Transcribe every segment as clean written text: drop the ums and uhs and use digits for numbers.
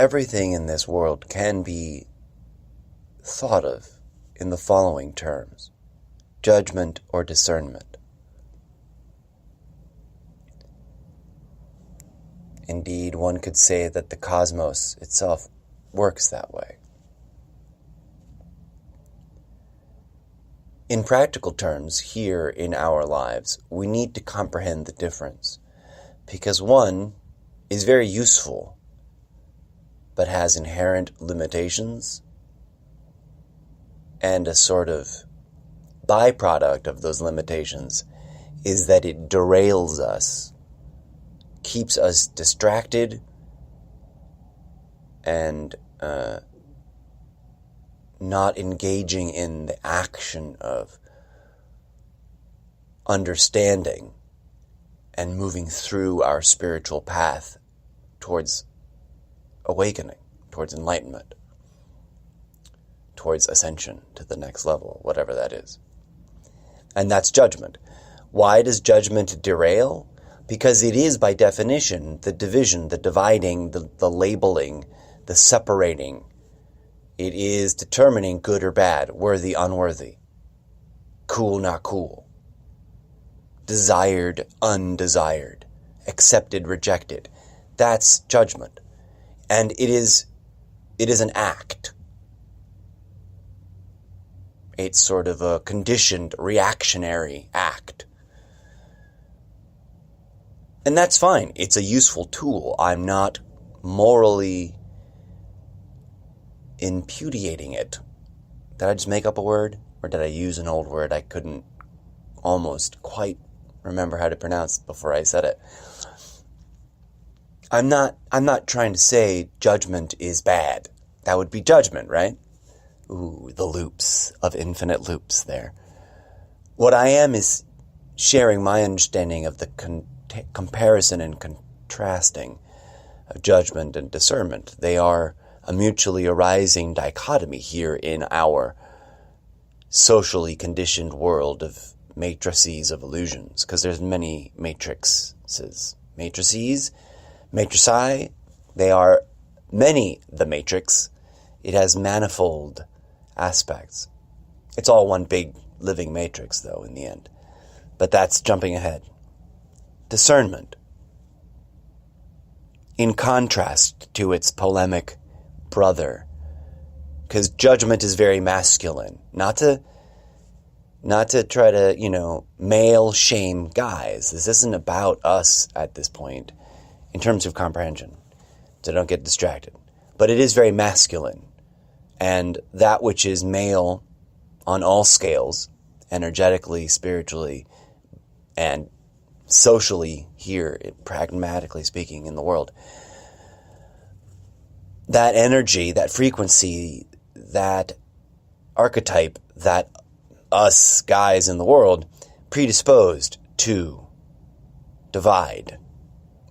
everything in this world can be thought of in the following terms: judgment or discernment. Indeed, one could say that the cosmos itself works that way. In practical terms, here in our lives, we need to comprehend the difference, because one is very useful, but has inherent limitations, and a sort of byproduct of those limitations is that it derails us, keeps us distracted, and not engaging in the action of understanding and moving through our spiritual path towards awakening, towards enlightenment, towards ascension to the next level, whatever that is. And that's judgment. Why does judgment derail? Because it is, by definition, the division, the dividing, the labeling, the separating. It is determining good or bad, worthy, unworthy, cool, not cool, desired, undesired, accepted, rejected. That's judgment. And it is an act. It's sort of a conditioned, reactionary act. And that's fine. It's a useful tool. I'm not morally impudiating it. Did I just make up a word? Or did I use an old word I couldn't almost quite remember how to pronounce before I said it? I'm not trying to say judgment is bad. That would be judgment, right? Ooh, the loops of infinite loops there. What I am is sharing my understanding of the comparison and contrasting of judgment and discernment. They are a mutually arising dichotomy here in our socially conditioned world of matrices of illusions, because there's many matrices. Matrici, they are many, the matrix. It has manifold aspects. It's all one big living matrix, though, in the end. But that's jumping ahead. Discernment. In contrast to its polemic brother, because judgment is very masculine. Not to try to, male shame guys. This isn't about us at this point in terms of comprehension. So don't get distracted. But it is very masculine. And that which is male on all scales, energetically, spiritually, and socially here, pragmatically speaking, in the world, that energy, that frequency, that archetype, that us guys in the world predisposed to divide,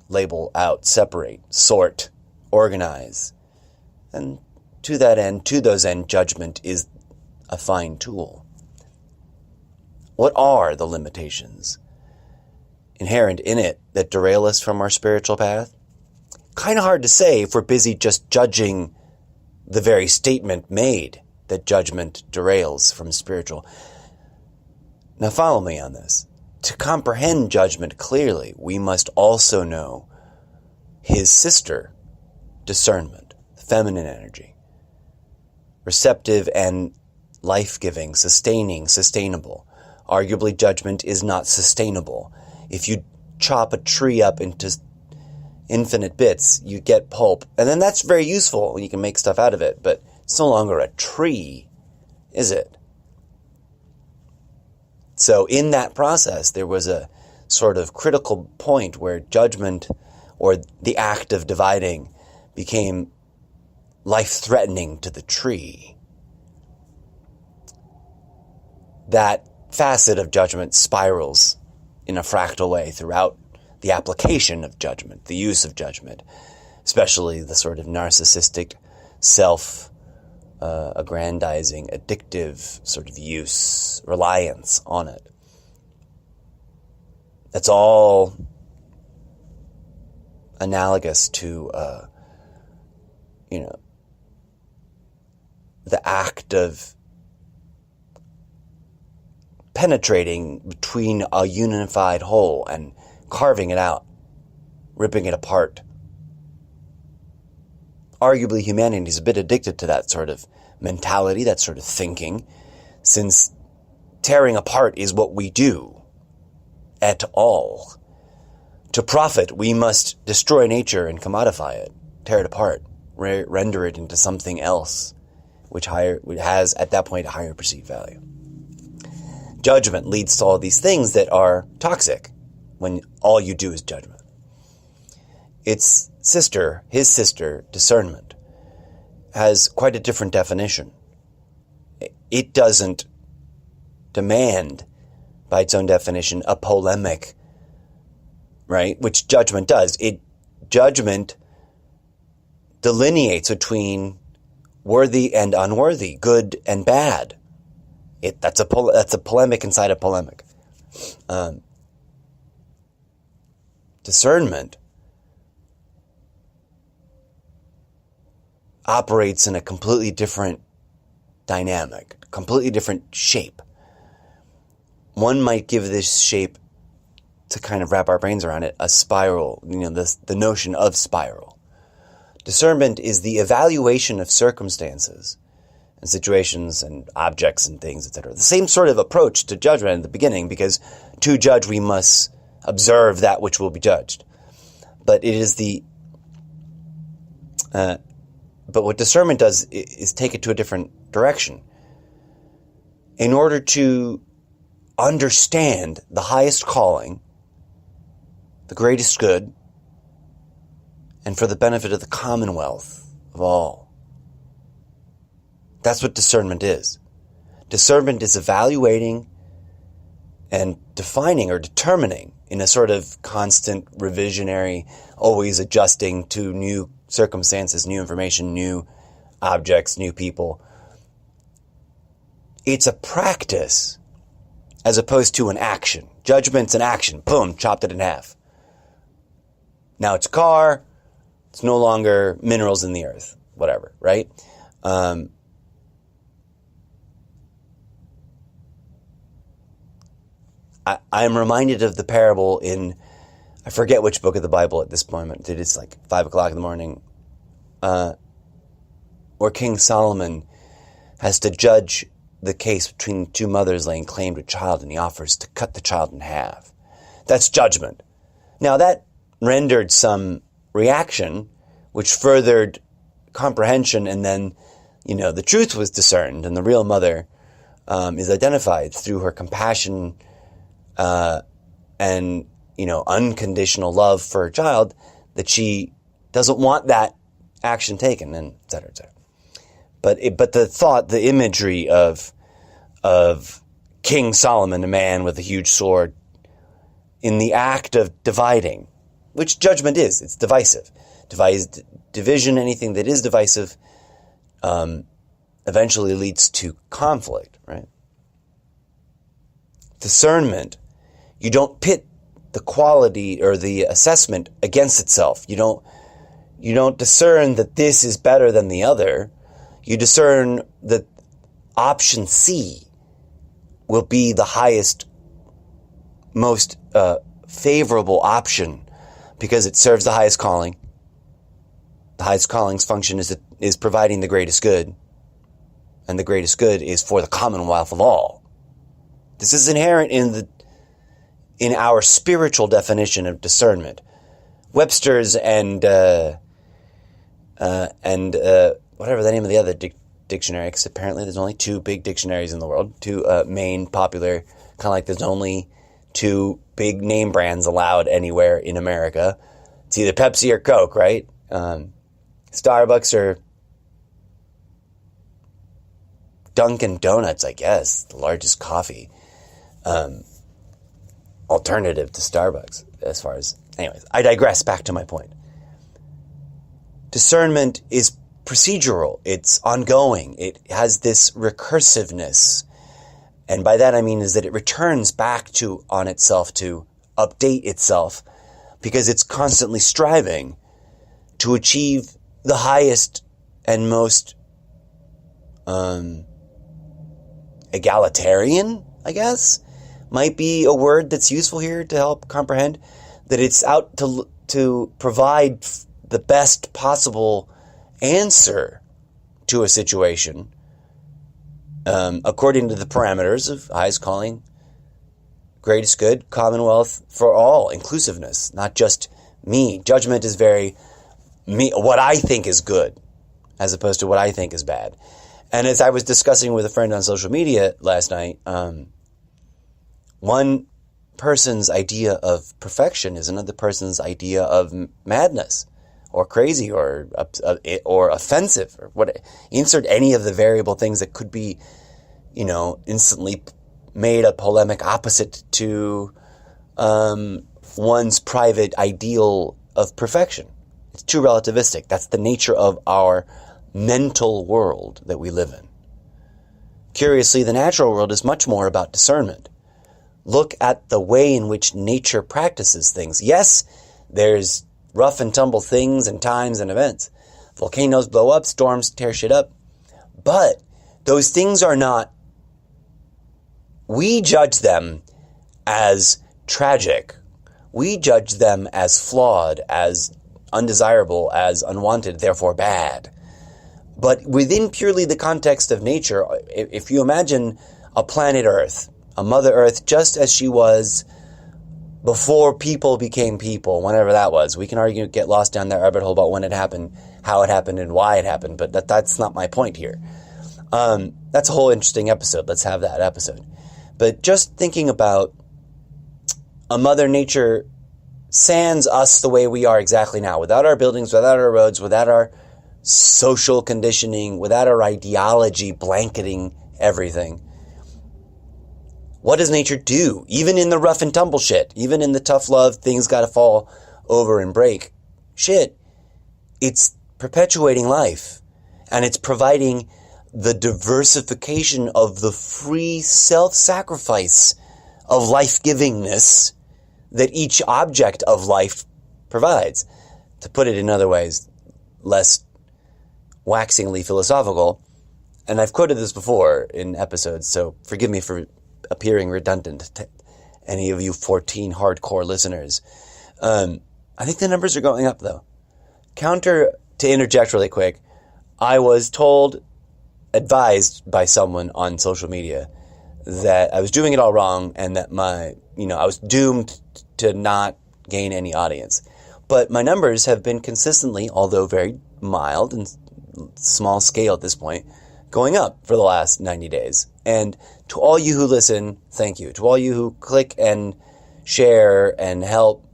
label out, separate, sort, organize. And to that end, to those ends, judgment is a fine tool. What are the limitations inherent in it that derail us from our spiritual path? Kind of hard to say if we're busy just judging the very statement made that judgment derails from spiritual. Now follow me on this. To comprehend judgment clearly, we must also know his sister, discernment, feminine energy, receptive and life-giving, sustaining, sustainable. Arguably, judgment is not sustainable. If you chop a tree up into infinite bits, you get pulp. And then that's very useful when you can make stuff out of it, but it's no longer a tree, is it? So in that process, there was a sort of critical point where judgment, or the act of dividing, became life-threatening to the tree. That facet of judgment spirals in a fractal way throughout the application of judgment, the use of judgment, especially the sort of narcissistic, self-aggrandizing, addictive sort of use, reliance on it. That's all analogous to the act of penetrating between a unified whole and carving it out, ripping it apart. Arguably, humanity is a bit addicted to that sort of mentality, that sort of thinking, since tearing apart is what we do at all. To profit, we must destroy nature and commodify it, tear it apart, render it into something else, which has, at that point, a higher perceived value. Judgment leads to all these things that are toxic when all you do is judgment. His sister, discernment, has quite a different definition. It doesn't demand, by its own definition, a polemic, right? Which judgment does. Judgment delineates between worthy and unworthy, good and bad. That's a polemic inside a polemic. Discernment operates in a completely different dynamic, completely different shape. One might give this shape, to kind of wrap our brains around it, a spiral, the notion of spiral. Discernment is the evaluation of circumstances and situations and objects and things, etc. The same sort of approach to judgment in the beginning, because to judge we must observe that which will be judged. But it is but what discernment does is take it to a different direction. In order to understand the highest calling, the greatest good, and for the benefit of the commonwealth of all. That's what discernment is. Discernment is evaluating and defining or determining in a sort of constant revisionary, always adjusting to new circumstances, new information, new objects, new people. It's a practice as opposed to an action. Judgment's an action. Boom, chopped it in half. Now it's a car. It's no longer minerals in the earth. Whatever, right? I am reminded of the parable in, I forget which book of the Bible at this moment. It is like 5 o'clock in the morning, where King Solomon has to judge the case between two mothers laying claim to a child, and he offers to cut the child in half. That's judgment. Now that rendered some reaction, which furthered comprehension, and then, the truth was discerned, and the real mother is identified through her compassion and, unconditional love for her child, that she doesn't want that action taken, and et cetera, et cetera. But the thought, the imagery of King Solomon, a man with a huge sword, in the act of dividing, which judgment is, it's divisive. Division, anything that is divisive, eventually leads to conflict, right? Discernment, you don't pit the quality or the assessment against itself. You don't discern that this is better than the other. You discern that option C will be the highest, most favorable option because it serves the highest calling. The highest calling's function is providing the greatest good, and the greatest good is for the commonwealth of all. This is inherent in our spiritual definition of discernment. Webster's and whatever the name of the other dictionary, because apparently there's only 2 big dictionaries in the world, 2 main popular, kind of like there's only 2 big name brands allowed anywhere in America. It's either Pepsi or Coke, right? Starbucks or Dunkin' Donuts, I guess, the largest coffee alternative to Starbucks, as far as... Anyways, I digress. Back to my point. Discernment is procedural. It's ongoing. It has this recursiveness. And by that I mean is that it returns back on itself to update itself, because it's constantly striving to achieve the highest and most egalitarian, I guess, might be a word that's useful here to help comprehend that it's out to provide the best possible answer to a situation according to the parameters of highest calling, greatest good, commonwealth for all, inclusiveness, not just me. Judgment is very me, what I think is good, as opposed to what I think is bad. And as I was discussing with a friend on social media last night, one person's idea of perfection is another person's idea of madness, or crazy, or offensive, or what. Insert any of the variable things that could be, instantly made a polemic opposite to one's private ideal of perfection. It's too relativistic. That's the nature of our mental world that we live in. Curiously, the natural world is much more about discernment. Look at the way in which nature practices things. Yes, there's rough and tumble things and times and events. Volcanoes blow up, storms tear shit up. But those things are not, we judge them as tragic. We judge them as flawed, as undesirable, as unwanted, therefore bad. But within purely the context of nature, if you imagine a planet Earth, a Mother Earth, just as she was before people became people, whenever that was. We can argue, get lost down that rabbit hole about when it happened, how it happened, and why it happened, but that's not my point here. That's a whole interesting episode. Let's have that episode. But just thinking about a Mother Nature sans us the way we are exactly now, without our buildings, without our roads, without our social conditioning, without our ideology blanketing everything. What does nature do? Even in the rough and tumble shit, even in the tough love, things gotta fall over and break shit, it's perpetuating life. And it's providing the diversification of the free self-sacrifice of life-givingness that each object of life provides. To put it in other ways, less waxingly philosophical, and I've quoted this before in episodes, so forgive me for appearing redundant to any of you 14 hardcore listeners. I think the numbers are going up, though. To interject really quick, I was advised by someone on social media that I was doing it all wrong and that I was doomed to not gain any audience. But my numbers have been consistently, although very mild and small scale at this point, going up for the last 90 days. And to all you who listen, thank you. To all you who click and share and help,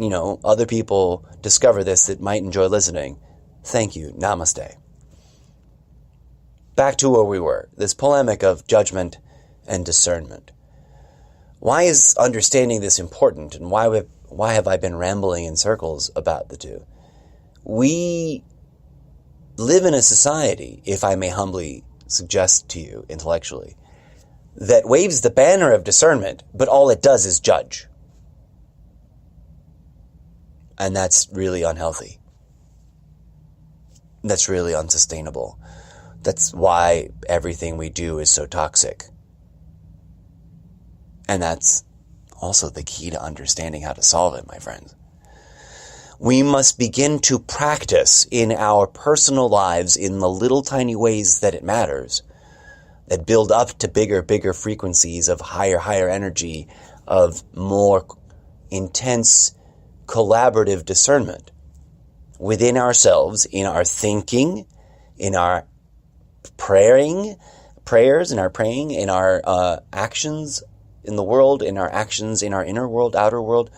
other people discover this that might enjoy listening, thank you. Namaste. Back to where we were. This polemic of judgment and discernment. Why is understanding this important, and why have I been rambling in circles about the two? We live in a society, if I may humbly suggest to you intellectually, that waves the banner of discernment, but all it does is judge. And that's really unhealthy. That's really unsustainable. That's why everything we do is so toxic. And that's also the key to understanding how to solve it, my friends. We must begin to practice in our personal lives in the little tiny ways that it matters, that build up to bigger frequencies of higher energy, of more intense collaborative discernment within ourselves, in our thinking, in our prayers, in our praying, in our actions in the world, in our actions in our inner world, outer world,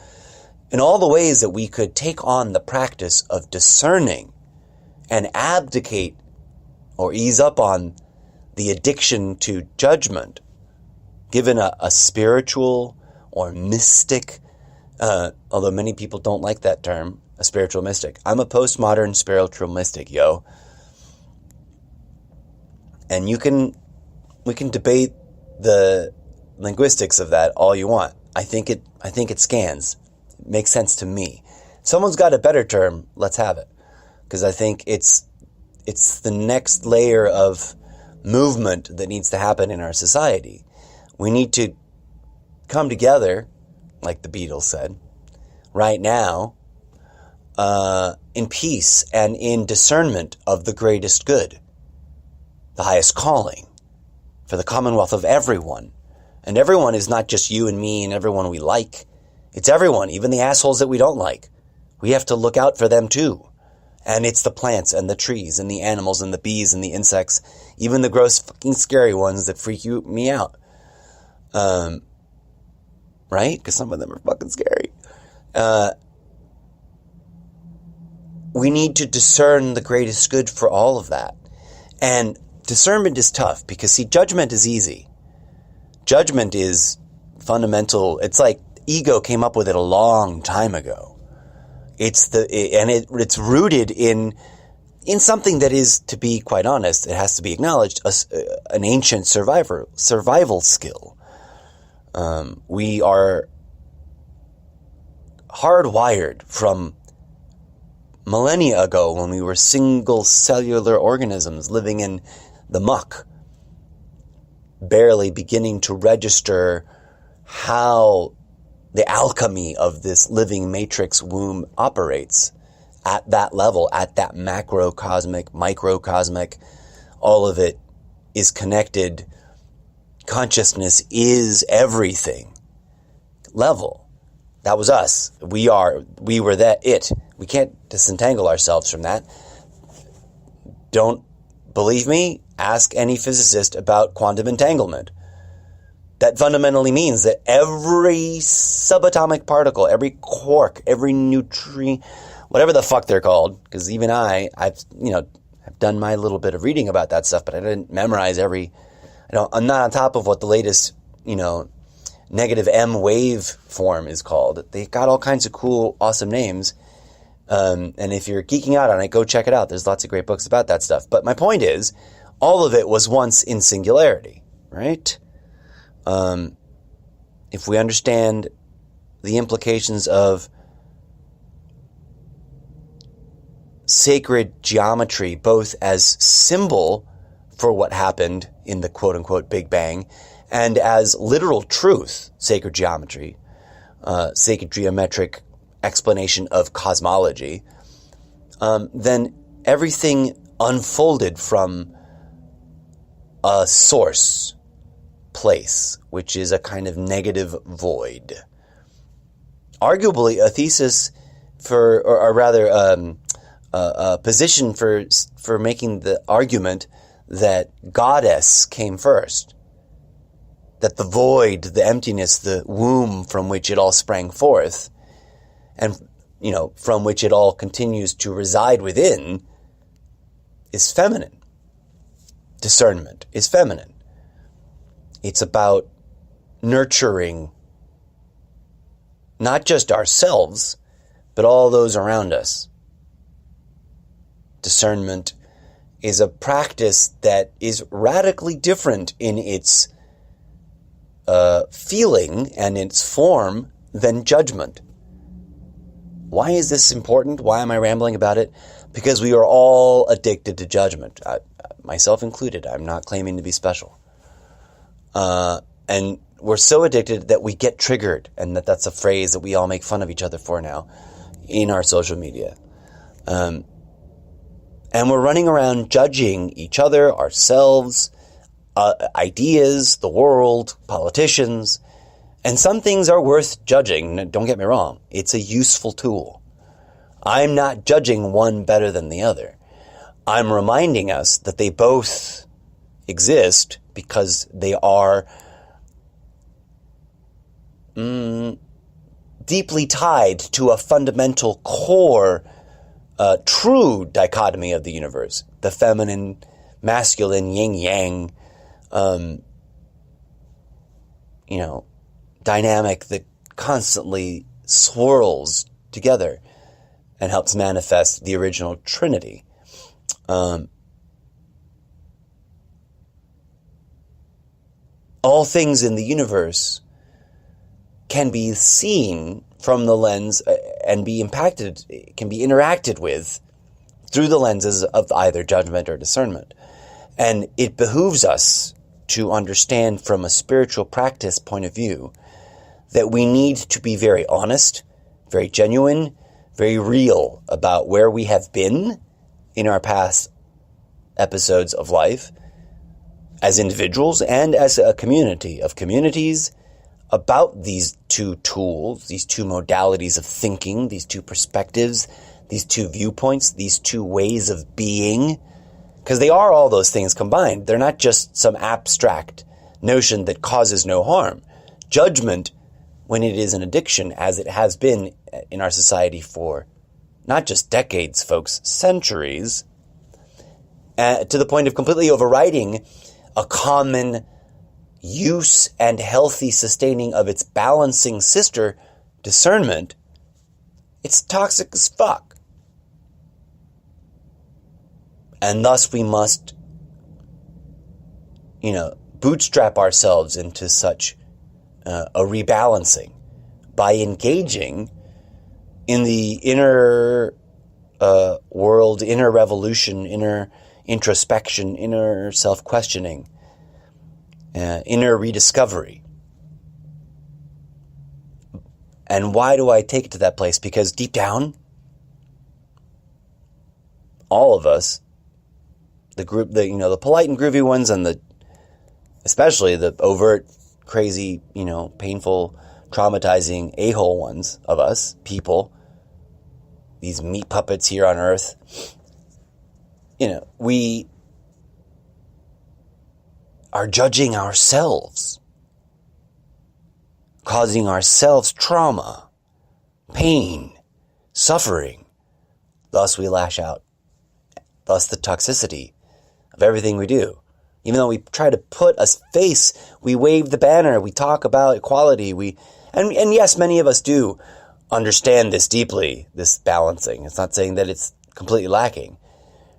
in all the ways that we could take on the practice of discerning and abdicate or ease up on the addiction to judgment, given a spiritual or mystic, although many people don't like that term, a spiritual mystic. I'm a postmodern spiritual mystic, yo. And we can debate the linguistics of that all you want. I think it scans. It makes sense to me. Someone's got a better term, let's have it. Because I think it's It's the next layer of movement that needs to happen in our society. We need to come together, like the Beatles said, right now, in peace and in discernment of the greatest good, the highest calling, for the commonwealth of everyone. And everyone is not just you and me and everyone we like. It's everyone, even the assholes that we don't like. We have to look out for them too. And it's the plants and the trees and the animals and the bees and the insects, even the gross fucking scary ones that freak me out. Right? Because some of them are fucking scary. We need to discern the greatest good for all of that. And discernment is tough because, see, judgment is easy. Judgment is fundamental. It's like ego came up with it a long time ago. It's rooted in something that is, to be quite honest, it has to be acknowledged, an ancient survival skill. We are hardwired from millennia ago when we were single cellular organisms living in the muck, barely beginning to register how the alchemy of this living matrix womb operates at that level, at that macrocosmic, microcosmic, all of it is connected. Consciousness is everything level. That was us. We were that it. We can't disentangle ourselves from that. Don't believe me? Ask any physicist about quantum entanglement. That fundamentally means that every subatomic particle, every quark, every neutrino, whatever the fuck they're called, because even I've done my little bit of reading about that stuff, but I didn't memorize I'm not on top of what the latest, negative M wave form is called. They got all kinds of cool, awesome names. And if you're geeking out on it, go check it out. There's lots of great books about that stuff. But my point is, all of it was once in singularity, right? If we understand the implications of sacred geometry, both as symbol for what happened in the quote-unquote Big Bang, and as literal truth, sacred geometry, sacred geometric explanation of cosmology, then everything unfolded from a source place, which is a kind of negative void. Arguably, a thesis or rather, a position for making the argument that goddess came first. That the void, the emptiness, the womb from which it all sprang forth, and, from which it all continues to reside within, is feminine. Discernment is feminine. It's about nurturing not just ourselves, but all those around us. Discernment is a practice that is radically different in its feeling and its form than judgment. Why is this important? Why am I rambling about it? Because we are all addicted to judgment, myself included. I'm not claiming to be special. And we're so addicted that we get triggered, and that's a phrase that we all make fun of each other for now in our social media. And we're running around judging each other, ourselves, ideas, the world, politicians, and some things are worth judging. Don't get me wrong. It's a useful tool. I'm not judging one better than the other. I'm reminding us that they both exist because they are deeply tied to a fundamental core, true dichotomy of the universe. The feminine, masculine, yin-yang, dynamic that constantly swirls together and helps manifest the original Trinity. All things in the universe can be seen from the lens and be impacted, can be interacted with through the lenses of either judgment or discernment. And it behooves us to understand from a spiritual practice point of view that we need to be very honest, very genuine, very real about where we have been in our past episodes of life as individuals and as a community of communities about these two tools, these two modalities of thinking, these two perspectives, these two viewpoints, these two ways of being, because they are all those things combined. They're not just some abstract notion that causes no harm. Judgment, when it is an addiction, as it has been in our society for not just decades, folks, centuries, to the point of completely overriding a common use and healthy sustaining of its balancing sister, discernment, it's toxic as fuck. And thus we must, bootstrap ourselves into such a rebalancing by engaging in the inner world, inner revolution, inner introspection, inner self-questioning, inner rediscovery. And why do I take it to that place? Because deep down, all of us, the group, the polite and groovy ones, and especially the overt, crazy, painful, traumatizing a-hole ones of us, people, these meat puppets here on earth, we are judging ourselves, causing ourselves trauma, pain, suffering. Thus we lash out. Thus the toxicity of everything we do. Even though we try to put a face, we wave the banner, we talk about equality, and yes, many of us do understand this deeply, this balancing. It's not saying that it's completely lacking.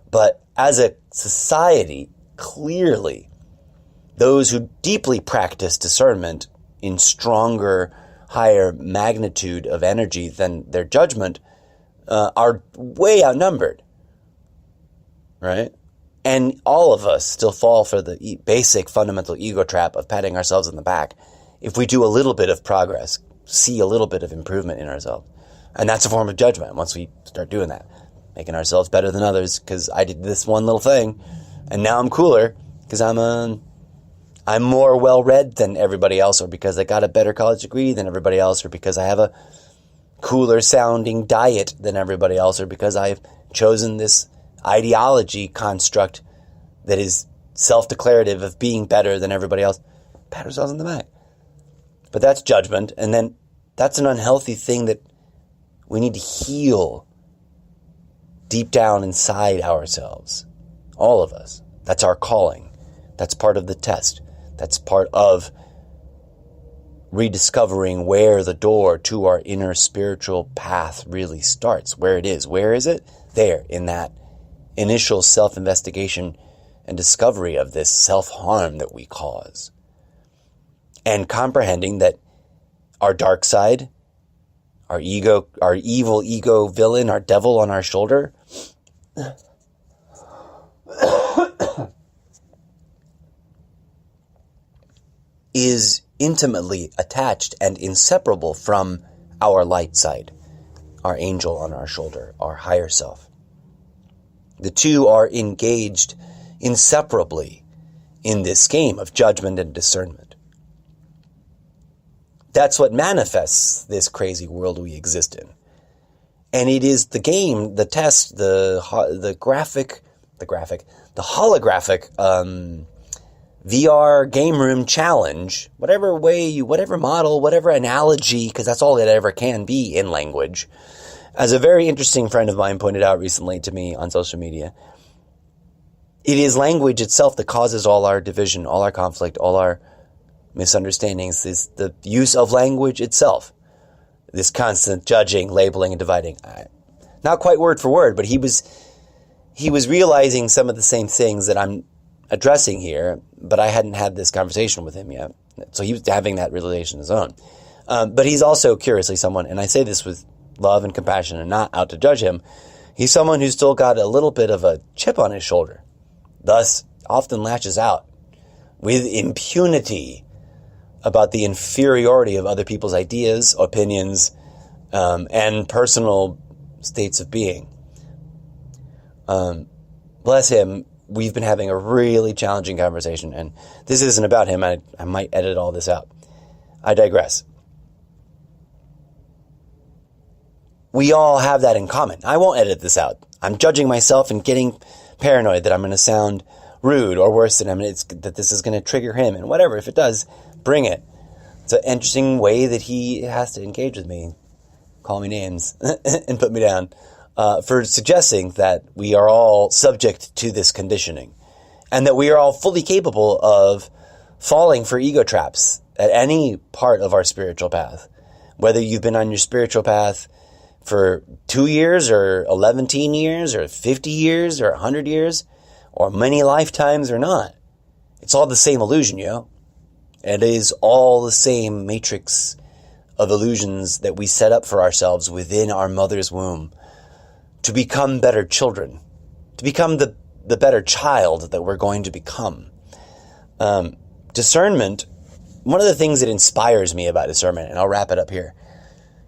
But as a society, clearly, those who deeply practice discernment in stronger, higher magnitude of energy than their judgment are way outnumbered, right? And all of us still fall for the basic fundamental ego trap of patting ourselves on the back if we do a little bit of progress, see a little bit of improvement in ourselves. And that's a form of judgment once we start doing that, making ourselves better than others because I did this one little thing and now I'm cooler because I'm more well-read than everybody else, or because I got a better college degree than everybody else, or because I have a cooler sounding diet than everybody else, or because I've chosen this ideology construct that is self-declarative of being better than everybody else. Pat ourselves on the back. But that's judgment, and then that's an unhealthy thing that we need to heal deep down inside ourselves. All of us. That's our calling. That's part of the test. That's part of rediscovering where the door to our inner spiritual path really starts, where it is. Where is it? There, in that initial self-investigation and discovery of this self-harm that we cause. And comprehending that our dark side, our ego, our evil ego villain, our devil on our shoulder, is intimately attached and inseparable from our light side, our angel on our shoulder, our higher self. The two are engaged inseparably in this game of judgment and discernment. That's what manifests this crazy world we exist in. And it is the game, the test, the holographic VR game room challenge, whatever model, whatever analogy, because that's all it ever can be in language. As a very interesting friend of mine pointed out recently to me on social media, it is language itself that causes all our division, all our conflict, all our misunderstandings. Is the use of language itself. This constant judging, labeling, and dividing. Not quite word for word, but he was realizing some of the same things that I'm addressing here, but I hadn't had this conversation with him yet. So he was having that realization on his own. But he's also curiously someone, and I say this with love and compassion and not out to judge him, He's someone who's still got a little bit of a chip on his shoulder, thus often lashes out with impunity about the inferiority of other people's ideas, opinions, and personal states of being. Bless him, we've been having a really challenging conversation, and this isn't about him. I might edit all this out. I digress. We all have that in common. I won't edit this out. I'm judging myself and getting paranoid that I'm going to sound rude or worse than that this is going to trigger him, and whatever. If it does, bring it. It's an interesting way that he has to engage with me, call me names, and put me down, for suggesting that we are all subject to this conditioning, and that we are all fully capable of falling for ego traps at any part of our spiritual path. Whether you've been on your spiritual path for 2 years or 11 years or 50 years or 100 years or many lifetimes or not, it's all the same illusion, yo. It is all the same matrix of illusions that we set up for ourselves within our mother's womb to become better children, to become the better child that we're going to become. Discernment, one of the things that inspires me about discernment, and I'll wrap it up here,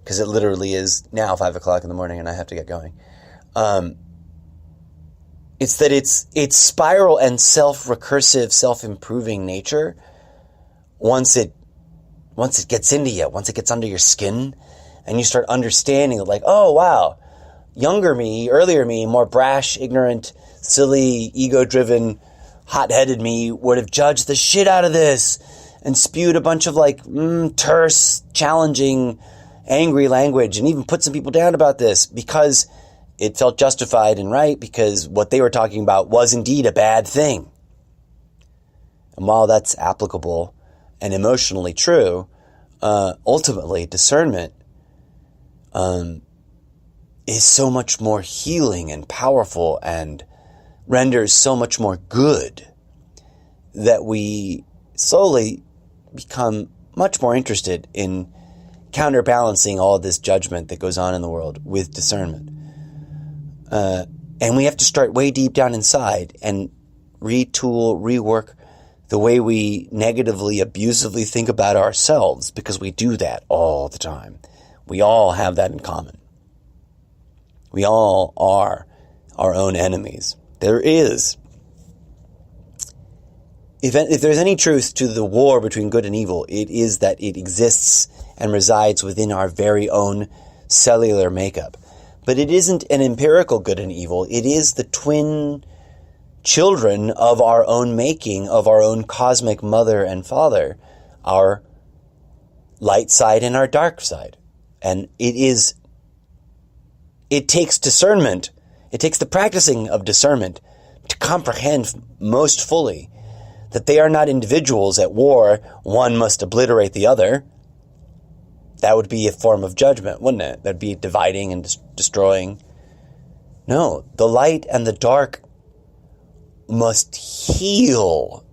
because it literally is now 5 o'clock in the morning and I have to get going. It's that its spiral and self-recursive, self-improving nature, once it gets into you, once it gets under your skin, and you start understanding, like, oh, wow, younger me, earlier me, more brash, ignorant, silly, ego-driven, hot-headed me would have judged the shit out of this and spewed a bunch of, like, terse, challenging, angry language, and even put some people down about this because it felt justified and right, because what they were talking about was indeed a bad thing. And while that's applicable and emotionally true, ultimately discernment is so much more healing and powerful and renders so much more good that we slowly become much more interested in counterbalancing all this judgment that goes on in the world with discernment. And we have to start way deep down inside and retool, rework the way we negatively, abusively think about ourselves, because we do that all the time. We all have that in common. We all are our own enemies. There is, if there's any truth to the war between good and evil, it is that it exists and resides within our very own cellular makeup. But it isn't an empirical good and evil. It is the twin children of our own making, of our own cosmic mother and father, our light side and our dark side. And it takes discernment. It takes the practicing of discernment to comprehend most fully that they are not individuals at war. One must obliterate the other. That would be a form of judgment, wouldn't it? That'd be dividing and destroying. No, the light and the dark must heal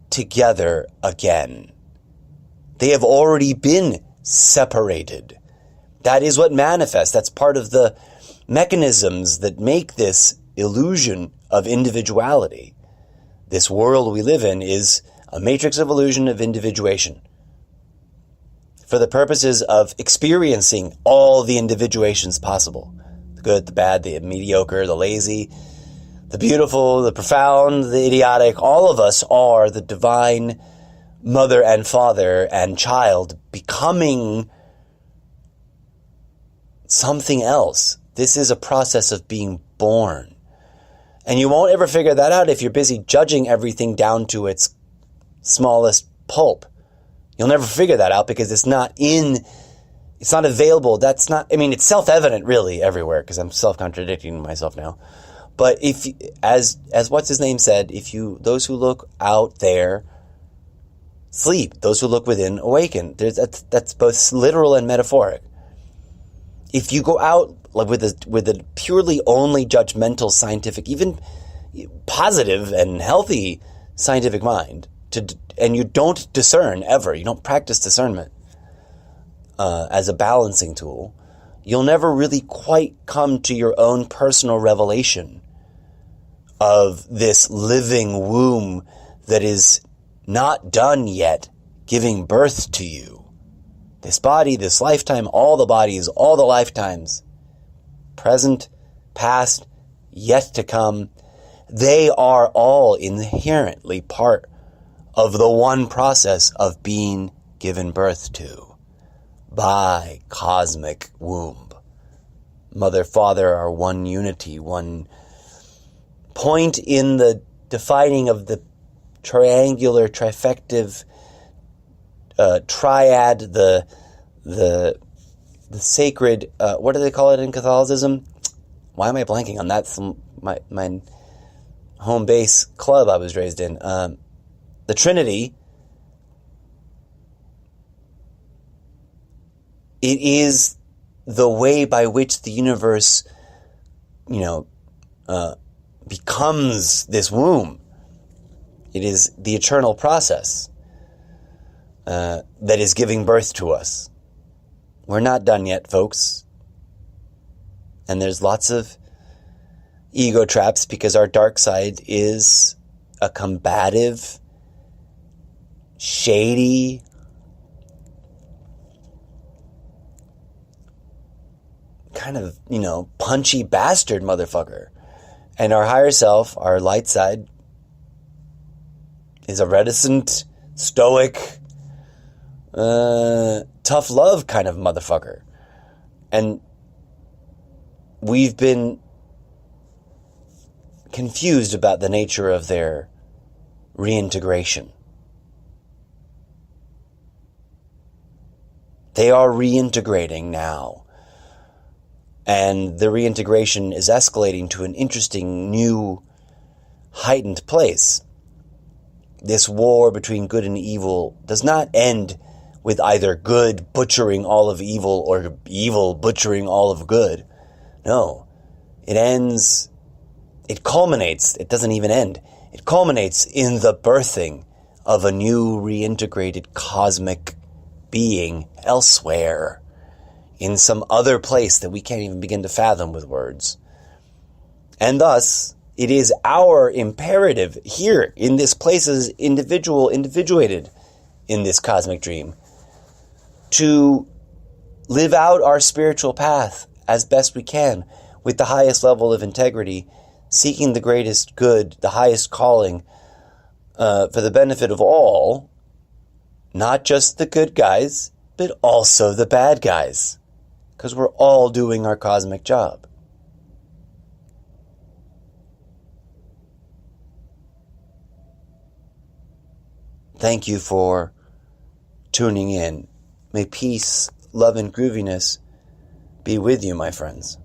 together again. They have already been separated. That is what manifests. That's part of the mechanisms that make this illusion of individuality. This world we live in is a matrix of illusion of individuation, for the purposes of experiencing all the individuations possible. The good, the bad, the mediocre, the lazy, the beautiful, the profound, the idiotic. All of us are the divine mother and father and child becoming something else. This is a process of being born. And you won't ever figure that out if you're busy judging everything down to its smallest pulp. You'll never figure that out because it's not available. It's self-evident really everywhere, because I'm self-contradicting myself now. But if, as what's his name said, those who look out there sleep, those who look within awaken. That's both literal and metaphoric. If you go out like with a purely only judgmental scientific, even positive and healthy scientific mind, and you don't discern ever, you don't practice discernment as a balancing tool, you'll never really quite come to your own personal revelation of this living womb that is not done yet giving birth to you. This body, this lifetime, all the bodies, all the lifetimes, present, past, yet to come, they are all inherently part of the one process of being given birth to by cosmic womb. Mother, Father are one unity, one point in the defining of the triangular, trifective triad, the sacred, what do they call it in Catholicism? Why am I blanking on that? My home base club I was raised in. The Trinity. It is the way by which the universe, becomes this womb. It is the eternal process that is giving birth to us. We're not done yet, folks. And there's lots of ego traps because our dark side is a combative, shady, kind of, punchy bastard motherfucker. And our higher self, our light side, is a reticent, stoic, tough love kind of motherfucker. And we've been confused about the nature of their reintegration. They are reintegrating now. And the reintegration is escalating to an interesting, new, heightened place. This war between good and evil does not end with either good butchering all of evil or evil butchering all of good. No. It culminates, it doesn't even end. It culminates in the birthing of a new reintegrated cosmic being elsewhere, in some other place that we can't even begin to fathom with words. And thus, it is our imperative here, in this place as individuated in this cosmic dream, to live out our spiritual path as best we can, with the highest level of integrity, seeking the greatest good, the highest calling, for the benefit of all, not just the good guys, but also the bad guys. Because we're all doing our cosmic job. Thank you for tuning in. May peace, love, and grooviness be with you, my friends.